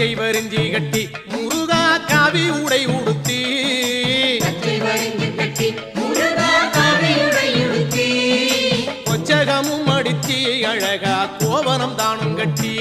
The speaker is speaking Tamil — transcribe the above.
பச்சை வரிஞ்சி கட்டி முருகா காவி உடை உடுத்தி கொச்சகமும் அடிச்சி அழகா கோவனம் தானும் கட்டி